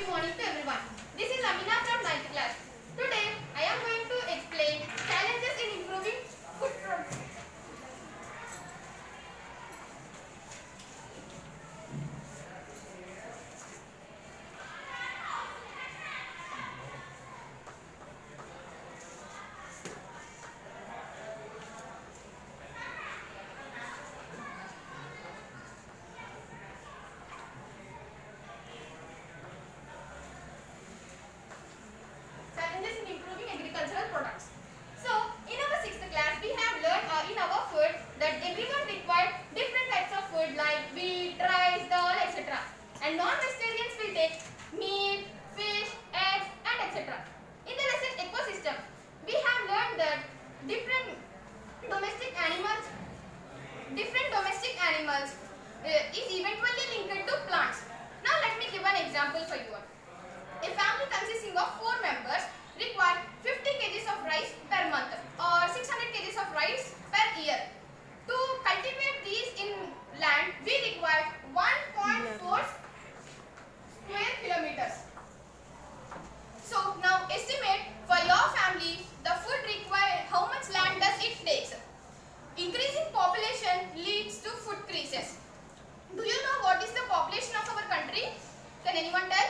morning to everyone. This is Amina from 9th class. Today I am going to explain challenges in improving food production. Challenges in improving agricultural products. So, in our 6th class, we have learned in our food that everyone requires different types of food like wheat, rice, dal, etc. And non-vegetarians will take meat, fish, eggs, and etc. In the lesson ecosystem, we have learned that different domestic animals is eventually linked to plants. Now, let me give an example for you. A family consisting of 4 members require 50 kgs of rice per month or 600 kgs of rice per year. To cultivate these in land, we require 1.4 square kilometers. So now estimate for your family the food required, how much land does it take? Increasing population leads to food crisis. Do you know what is the population of our country? Can anyone tell?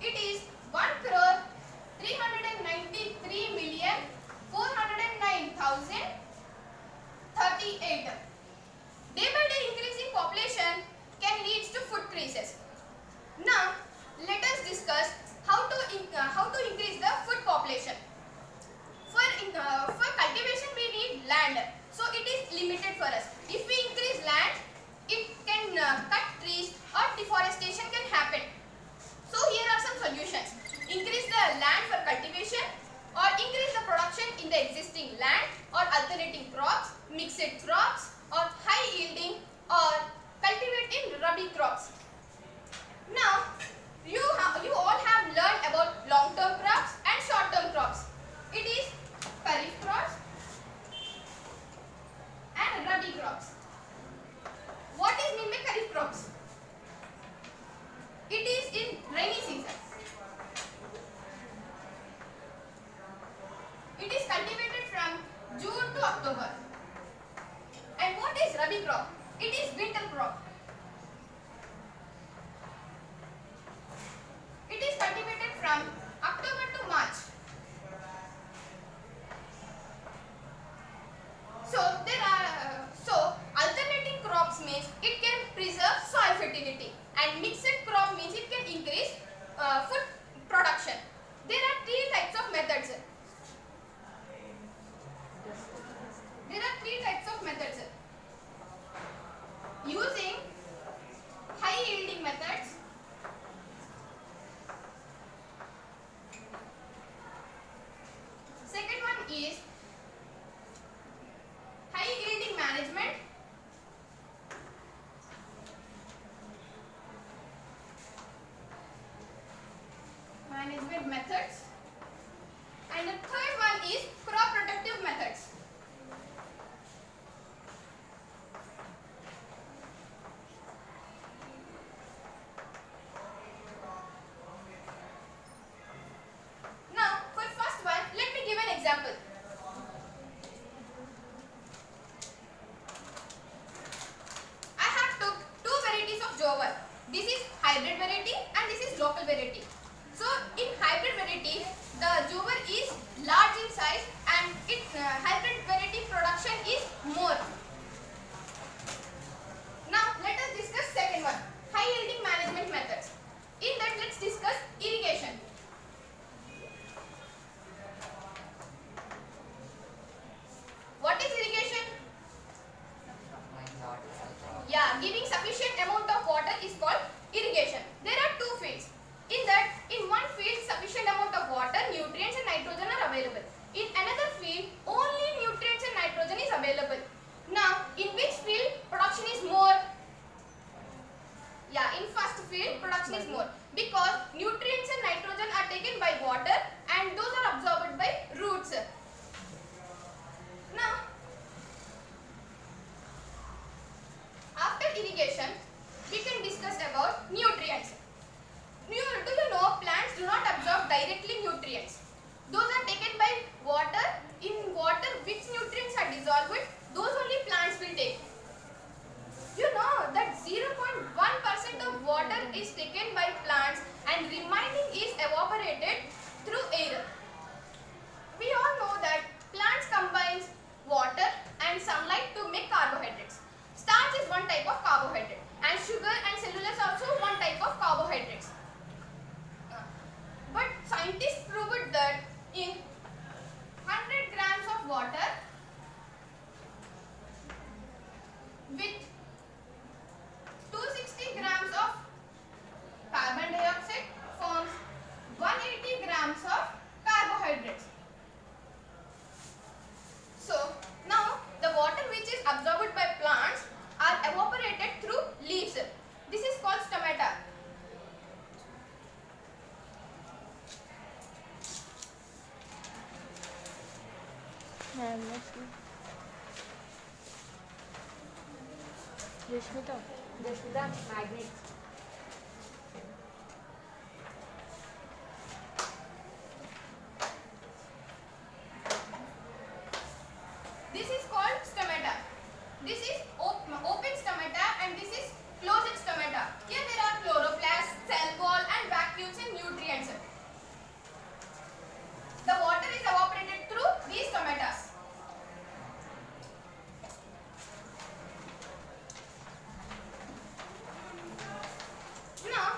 It is 1,393,409,038. Day by day increasing population can lead to food crisis. Now let us discuss how to increase the food population. For cultivation we need land, so it is limited for us. If we increase land, it can cut trees or deforestation can happen. So here are some solutions. Increase the land for cultivation or increase the production in the existing land or alternating crops, mixed crops or high yielding or cultivating rabi crops. Now you all have learned about long term crops and short term crops. It is kharif crops and rabi crops. What is meant by kharif crops? It is in rainy season. It is cultivated from June to October. And what is rabi crop? It is winter crop. It is cultivated from October to March. So alternating crops means it can preserve soil fertility, and mixed crop means it can increase food production. There are 3 types of methods. Using high yielding methods, second one is high yielding management, methods, and the third one is crop protective methods. Now for first one, let me give an example. I have took 2 varieties of jowar. This is hybrid variety and this is local variety. So in hybrid variety, the jowar is large in size and its hybrid variety production is more. Now let us discuss second one, high yielding management methods. In that, let's discuss irrigation. What is irrigation? Yeah, giving sufficient amount of water is called irrigation. There are 2 fields. In that, in one field sufficient amount of water, nutrients and nitrogen are available. In another field only nutrients and nitrogen is available. Now in which field production is more? Yeah, in first field production is more because nutrients and nitrogen are taken by water and those are absorbed by roots. Now after irrigation we can discuss about nutrients. is taken by plants and remaining is evaporated through air. We all know that plants combines water and sunlight to make carbohydrates. Starch is one type of carbohydrate and sugar and cellulose also one type of carbohydrates. But scientists proved that in 100 grams of water with 260 grams of carbon dioxide forms 180 grams of carbohydrates. So now the water which is absorbed by plants are evaporated through leaves. This is called stomata. Rishmita, magnet. This is called stomata. This is open stomata and this is closed stomata. Here there are chloroplasts, cell wall and vacuoles and nutrients. The water is evaporated through these stomatas. Now,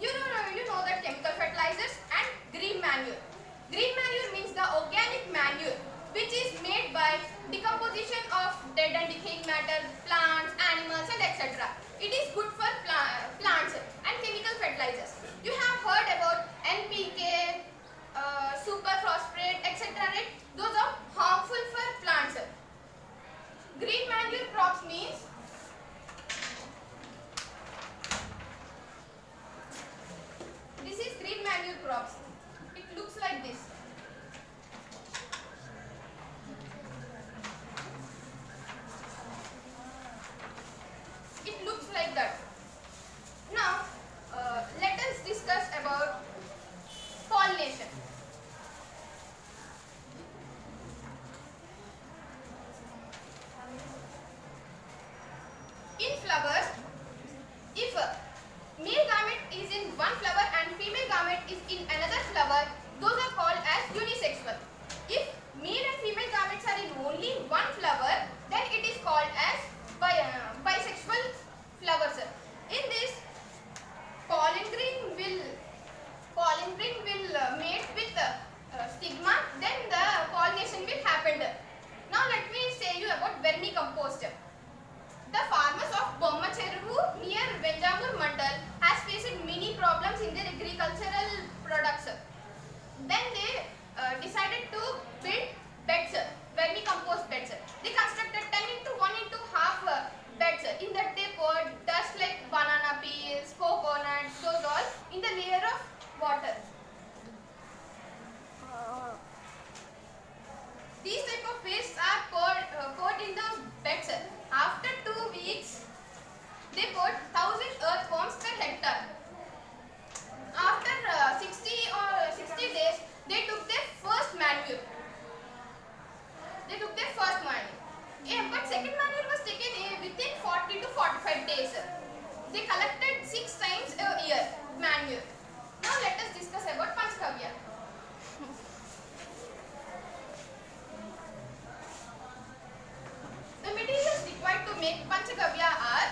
you know that chemical fertilizers and green manure. Green manure means the organic manure which is made by decomposition of dead and decaying matter, plants, animals and etc. It is good for plants and chemical fertilizers. You have heard about NPK, super phosphate, etc. Right? Those are harmful for plants. Green manure crops means this is green manure crops. It looks like this. It looks like that. Now, let us discuss about pollination. In flowers, if male gamete is in one flower and female gamete is in another flower, those are called as unisexual. If male and female gametes are in only one flower, then it is called as bisexual flowers. In this, pollen grain will mate with stigma, then the pollination will happen. Now let me say you about vermicompost. The farmers of Bommacheruvu near Venjamur Mandal has faced many problems in their agricultural products. Then they decided to build beds, vermicompost beds. They constructed 10 into 1 into half beds. In that they poured dust like banana peels, coconuts, those all in the layer of water. These type of wastes are poured in those beds. After 2 weeks, they poured 1000 earthworms per hectare. After 60 days, they took their first manure. But second manure was taken within 40 to 45 days. They collected 6 times a year manure. Now let us discuss about Panchgavya. The materials required to make Panchgavya are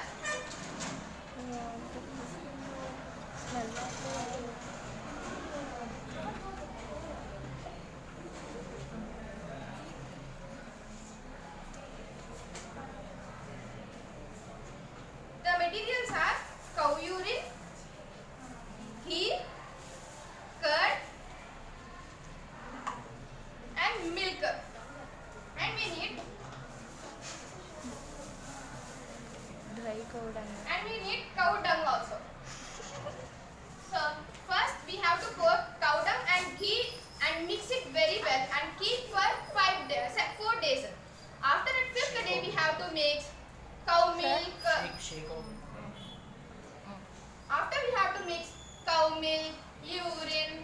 cow urine, ghee, curd and milk. And we need cow dung also. So first we have to pour cow dung and ghee and mix it very well and keep for 4 days. After that 5th day we have to mix cow milk. After we have to mix cow milk, urine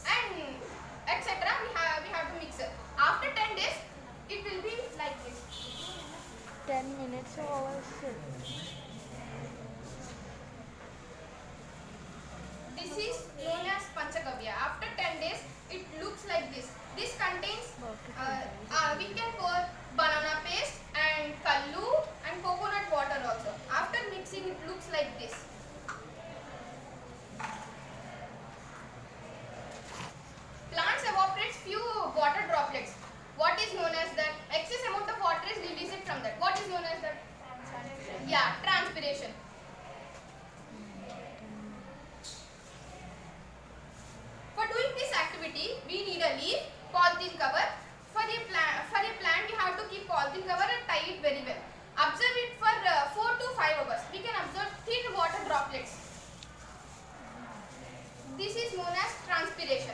and etc. We have to mix it. After 10 days it will be like this. 10 minutes or hours. we need a leaf, polythene cover. For a plant, we have to keep polythene cover and tie it very well. Observe it for 4 to 5 hours. We can observe thin water droplets. This is known as transpiration.